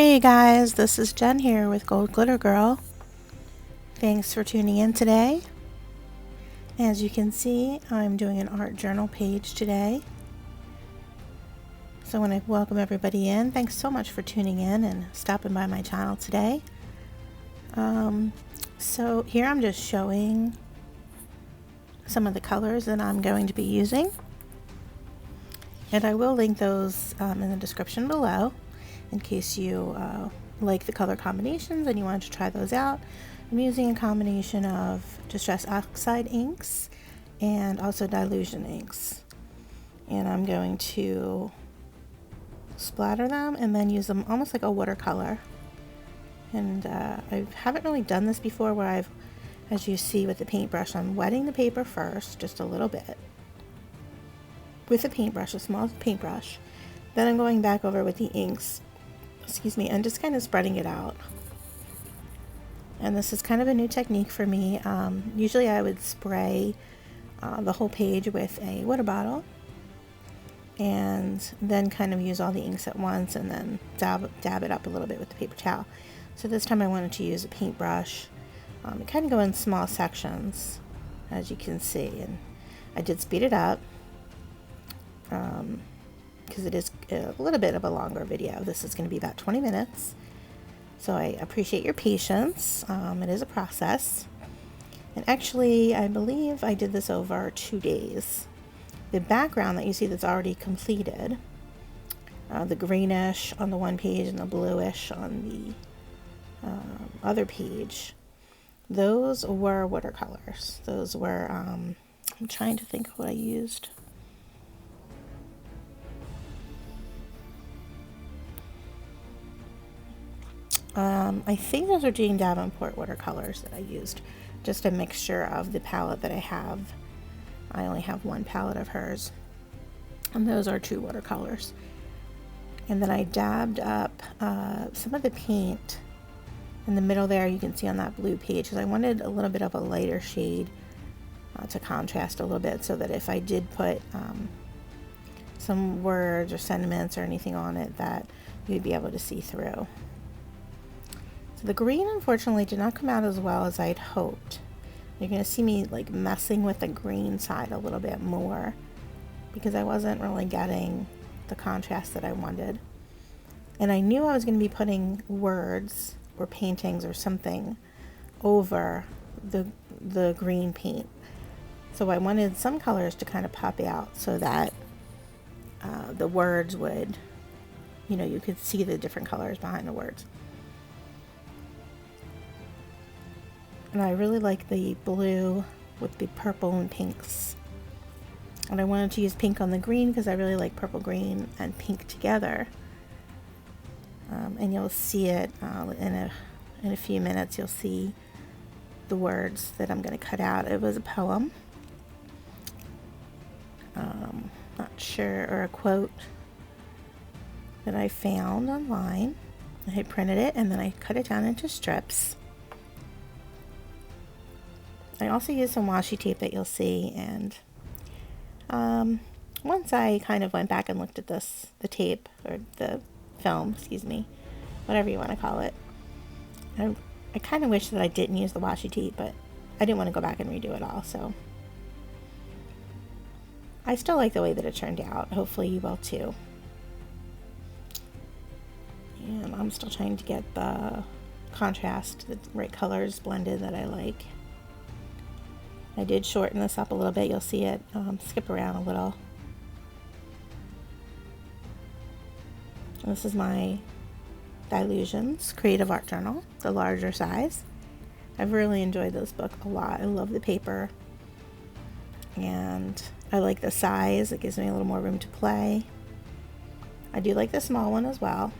Hey guys, this is Jen here with GoldGlitter Girl. Thanks for tuning in today. As you can see, I'm doing an art journal page today. So I want to welcome everybody in. Thanks so much for tuning in and stopping by my channel today. So here I'm just showing some of the colors that I'm going to be using. And I will link those in the description below in case you like the color combinations and you want to try those out. I'm using a combination of Distress Oxide inks and also Dylusion inks. And I'm going to splatter them and then use them almost like a watercolor. And I haven't really done this before where as you see with the paintbrush, I'm wetting the paper first, just a little bit, with a paintbrush, a small paintbrush. Then I'm going back over with the inks, and just kind of spreading it out. And this is kind of a new technique for me. Usually I would spray the whole page with a water bottle and then kind of use all the inks at once and then dab it up a little bit with the paper towel. So this time I wanted to use a paintbrush. Kind of go in small sections, as you can see, and I did speed it up because it is a little bit of a longer video. This is going to be about 20 minutes. So I appreciate your patience. It is a process. And actually, I believe I did this over 2 days. The background that you see that's already completed, the greenish on the one page and the bluish on the other page, those were watercolors. Those were, I'm trying to think of what I used. I think those are Jane Davenport watercolors that I used. Just a mixture of the palette that I have. I only have one palette of hers. And those are true watercolors. And then I dabbed up some of the paint in the middle there. You can see on that blue page, because I wanted a little bit of a lighter shade to contrast a little bit, so that if I did put some words or sentiments or anything on it, that you'd be able to see through. So the green unfortunately did not come out as well as I'd hoped. You're going to see me like messing with the green side a little bit more because I wasn't really getting the contrast that I wanted. And I knew I was going to be putting words or paintings or something over the green paint. So I wanted some colors to kind of pop out so that the words would, you could see the different colors behind the words. And I really like the blue with the purple and pinks. And I wanted to use pink on the green because I really like purple, green, and pink together. And you'll see it in a few minutes. You'll see the words that I'm going to cut out. It was a poem. Not sure, or a quote that I found online. I had printed it and then I cut it down into strips. I also used some washi tape that you'll see, and once I kind of went back and looked at the tape, or the film, whatever you want to call it, I kind of wish that I didn't use the washi tape, but I didn't want to go back and redo it all, so I still like the way that it turned out. Hopefully you will too. And I'm still trying to get the contrast, the right colors blended that I like. I did shorten this up a little bit. You'll see it skip around a little. This is my Dylusions Creative Art Journal, the larger size. I've really enjoyed this book a lot. I love the paper. And I like the size. It gives me a little more room to play. I do like the small one as well.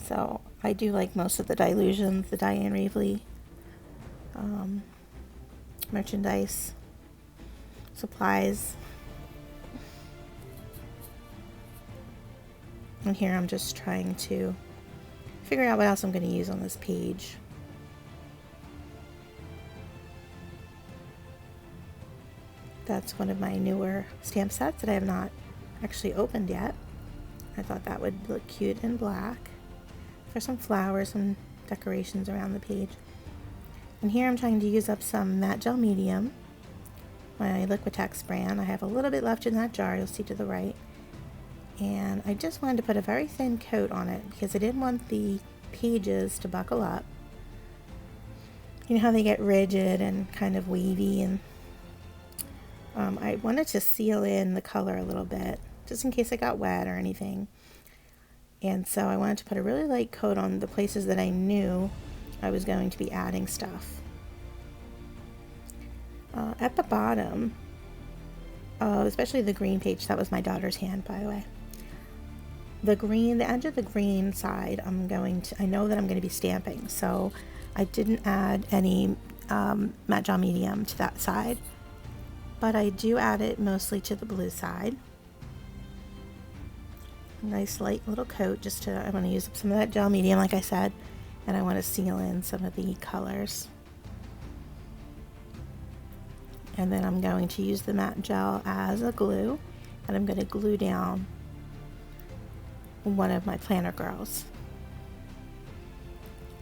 So I do like most of the Dylusions, the Diane Reevely merchandise, supplies. And here I'm just trying to figure out what else I'm going to use on this page. That's one of my newer stamp sets that I have not actually opened yet. I thought that would look cute in black for some flowers and decorations around the page. And here I'm trying to use up some matte gel medium, my Liquitex brand. I have a little bit left in that jar, you'll see to the right. And I just wanted to put a very thin coat on it because I didn't want the pages to buckle up. You know how they get rigid and kind of wavy, and I wanted to seal in the color a little bit just in case it got wet or anything. And so I wanted to put a really light coat on the places that I knew I was going to be adding stuff. At the bottom, especially the green page, that was my daughter's hand, by the way. The edge of the green side, I know that I'm going to be stamping, so I didn't add any matte gel medium to that side, but I do add it mostly to the blue side. A nice light little coat I want to use up some of that gel medium, like I said, and I want to seal in some of the colors. And then I'm going to use the matte gel as a glue, and I'm going to glue down one of my planner girls.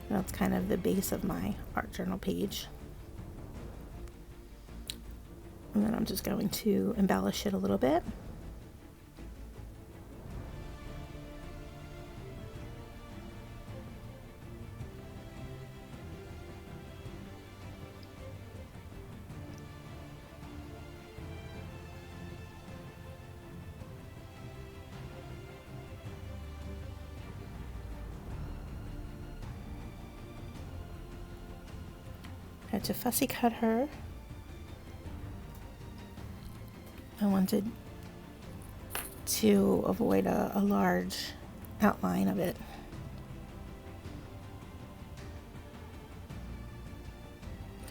That's kind of the base of my art journal page. And then I'm just going to embellish it a little bit. I had to fussy cut her. I wanted to avoid a large outline of it.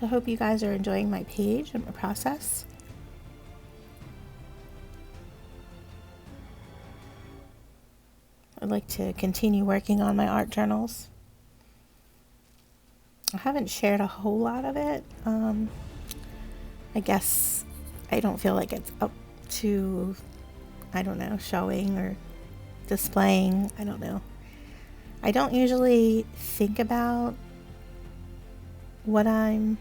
So I hope you guys are enjoying my page and my process. I'd like to continue working on my art journals. I haven't shared a whole lot of it. I guess I don't feel like it's up to, I don't know, showing or displaying. I don't know. I don't usually think about what I'm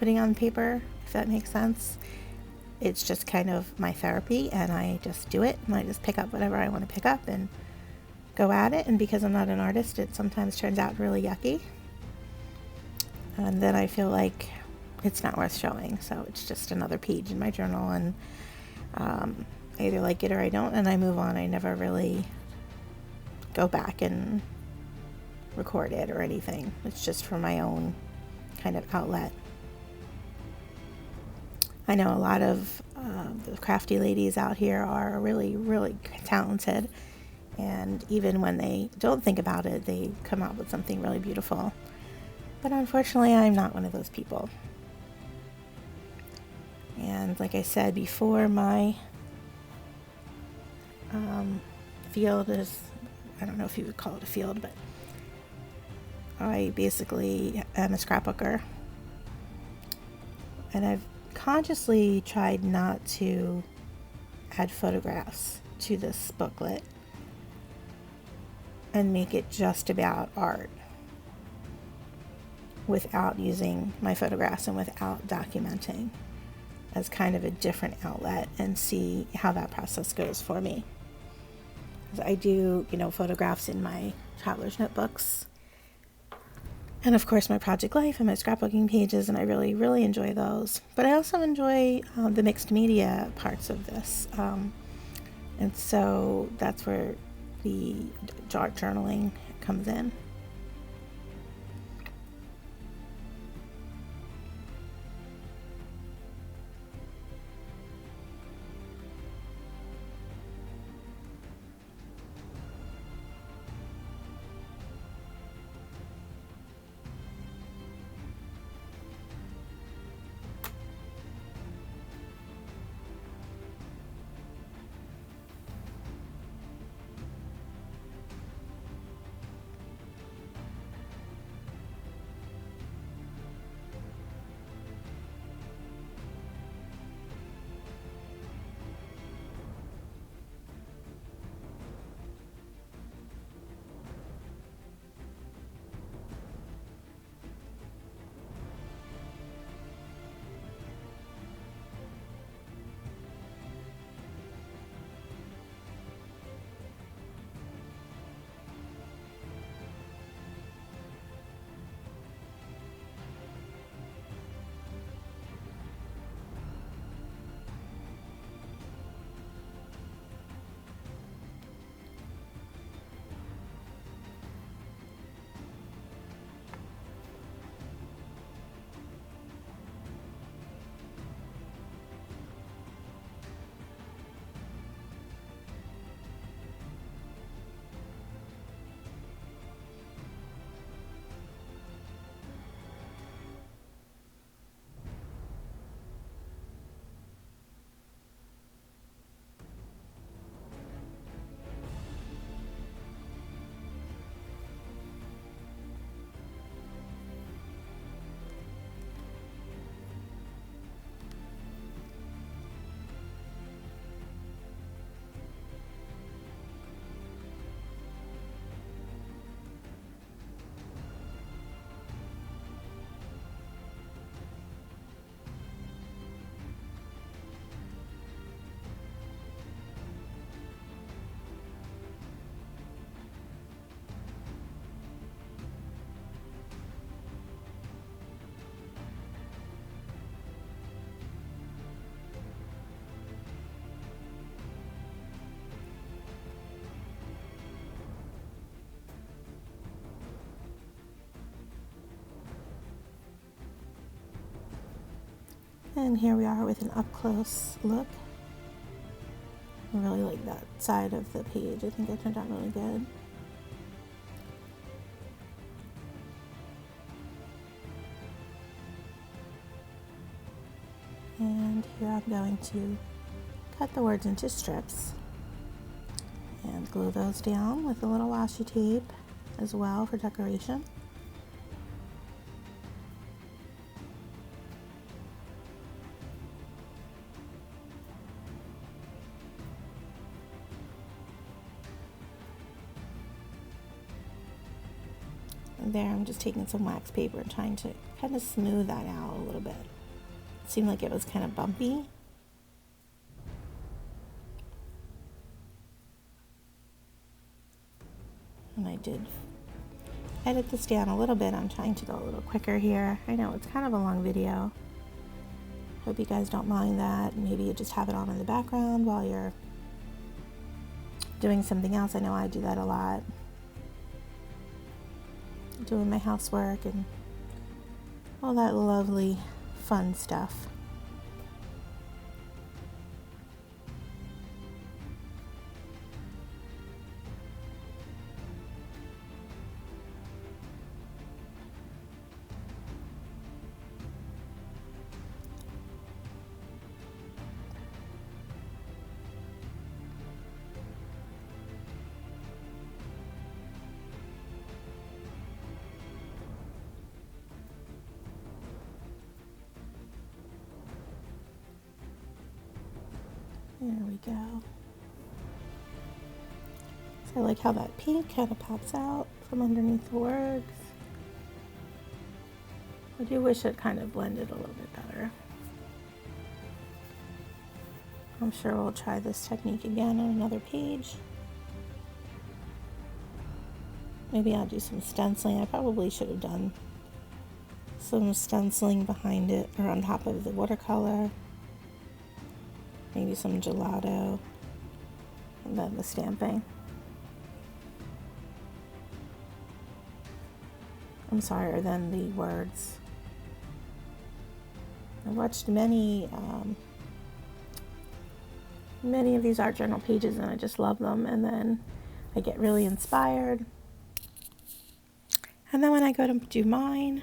putting on paper, if that makes sense. It's just kind of my therapy, and I just do it, and I just pick up whatever I want to pick up and go at it. And because I'm not an artist, it sometimes turns out really yucky. And then I feel like it's not worth showing, so it's just another page in my journal, and I either like it or I don't, and I move on. I never really go back and record it or anything. It's just for my own kind of outlet. I know a lot of the crafty ladies out here are really, really talented, and even when they don't think about it, they come out with something really beautiful. But unfortunately, I'm not one of those people. And like I said before, my field is, I don't know if you would call it a field, but I basically am a scrapbooker. And I've consciously tried not to add photographs to this booklet and make it just about art, without using my photographs and without documenting, as kind of a different outlet, and see how that process goes for me. I do, photographs in my traveler's notebooks, and of course my project life and my scrapbooking pages, and I really, really enjoy those. But I also enjoy the mixed media parts of this, and so that's where the art journaling comes in. And here we are with an up-close look. I really like that side of the page. I think it turned out really good. And here I'm going to cut the words into strips and glue those down with a little washi tape as well for decoration. And there I'm just taking some wax paper and trying to kind of smooth that out a little bit. It seemed like it was kind of bumpy. And I did edit this down a little bit. I'm trying to go a little quicker here. I know it's kind of a long video. Hope you guys don't mind that. Maybe you just have it on in the background while you're doing something else. I know I do that a lot. Doing my housework and all that lovely fun stuff. There we go. So I like how that pink kind of pops out from underneath the words. I do wish it kind of blended a little bit better. I'm sure we'll try this technique again on another page. Maybe I'll do some stenciling. I probably should have done some stenciling behind it or on top of the watercolor. Maybe some gelato, and then the stamping. I'm sorry, then the words. I watched many of these art journal pages and I just love them, and then I get really inspired. And then when I go to do mine,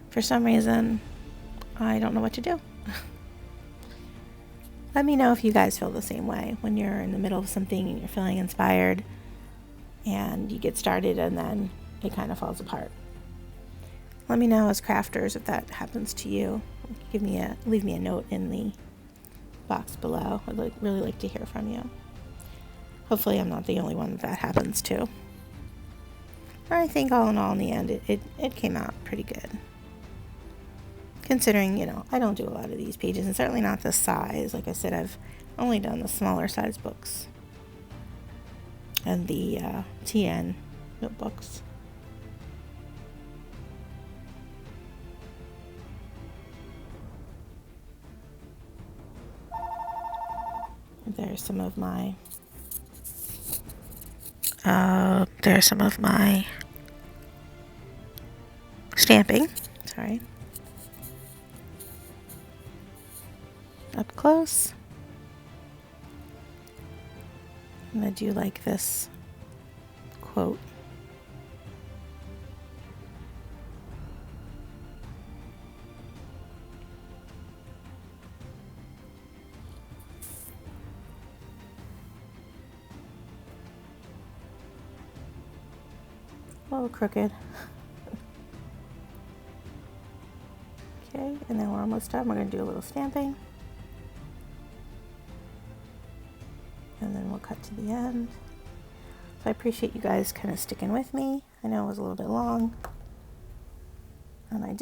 for some reason, I don't know what to do. Let me know if you guys feel the same way when you're in the middle of something and you're feeling inspired and you get started and then it kind of falls apart. Let me know as crafters if that happens to you. Leave me a note in the box below. I'd really like to hear from you. Hopefully I'm not the only one that happens to. I think all in all, in the end, it came out pretty good. Considering, you know, I don't do a lot of these pages, and certainly not this size. Like I said, I've only done the smaller size books and the TN notebooks. There's some of my stamping. Sorry. Up close. And I do like this quote. A little crooked. Okay, and then we're almost done. We're going to do a little stamping. And then we'll cut to the end. So I appreciate you guys kind of sticking with me. I know it was a little bit long. And I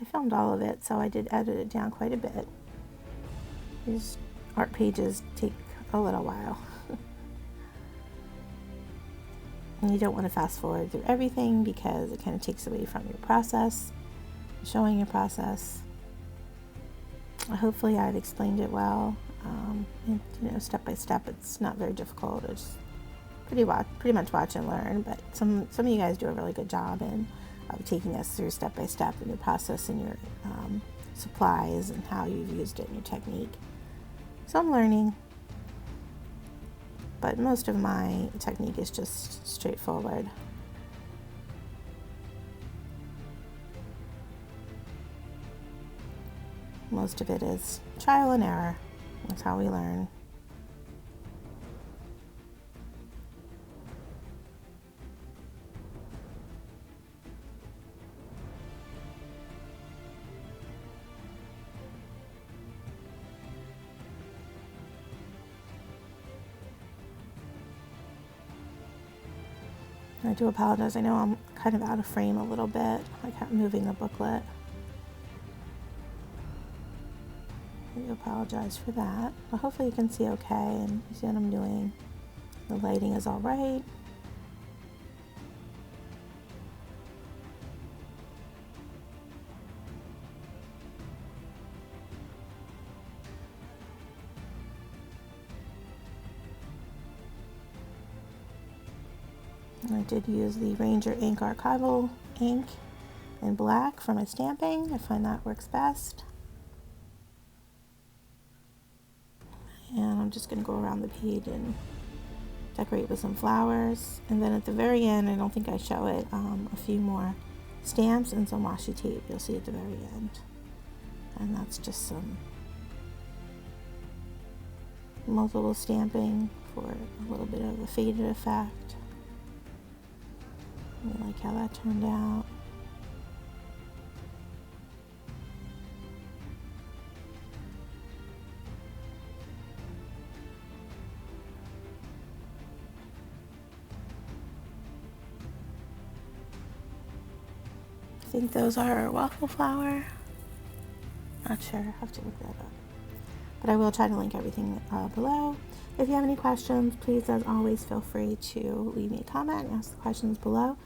filmed all of it, so I did edit it down quite a bit. These art pages take a little while. And you don't want to fast forward through everything because it kind of takes away from your process, showing your process. Hopefully I've explained it well. And, you know, step by step, it's not very difficult. It's pretty much watch and learn, but some of you guys do a really good job in taking us through step by step in your process and your supplies and how you've used it in your technique. So I'm learning, but most of my technique is just straightforward. Most of it is trial and error. That's how we learn. I do apologize. I know I'm kind of out of frame a little bit. I kept moving the booklet. I do apologize for that. But hopefully you can see okay and you see what I'm doing. The lighting is all right. I did use the Ranger Ink Archival ink in black for my stamping. I find that works best. And I'm just going to go around the page and decorate with some flowers. And then at the very end, I don't think I show it, a few more stamps and some washi tape you'll see at the very end. And that's just some multiple stamping for a little bit of a faded effect. I like how that turned out. I think those are waffle flower. Not sure, I have to look that up. But I will try to link everything below. If you have any questions, please, as always, feel free to leave me a comment and ask the questions below.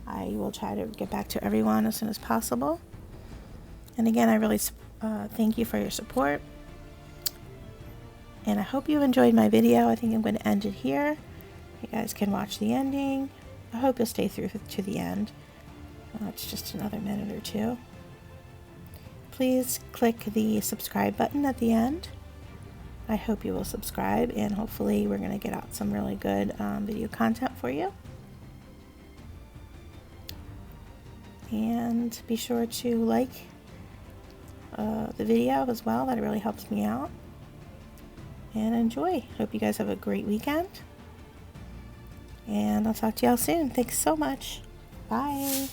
I will try to get back to everyone as soon as possible. And again, I really thank you for your support. And I hope you enjoyed my video. I think I'm going to end it here. You guys can watch the ending. I hope you'll stay through to the end. It's just another minute or two. Please click the subscribe button at the end. I hope you will subscribe, and hopefully we're going to get out some really good video content for you. And be sure to like the video as well. That really helps me out. And enjoy. Hope you guys have a great weekend. And I'll talk to y'all soon. Thanks so much. Bye.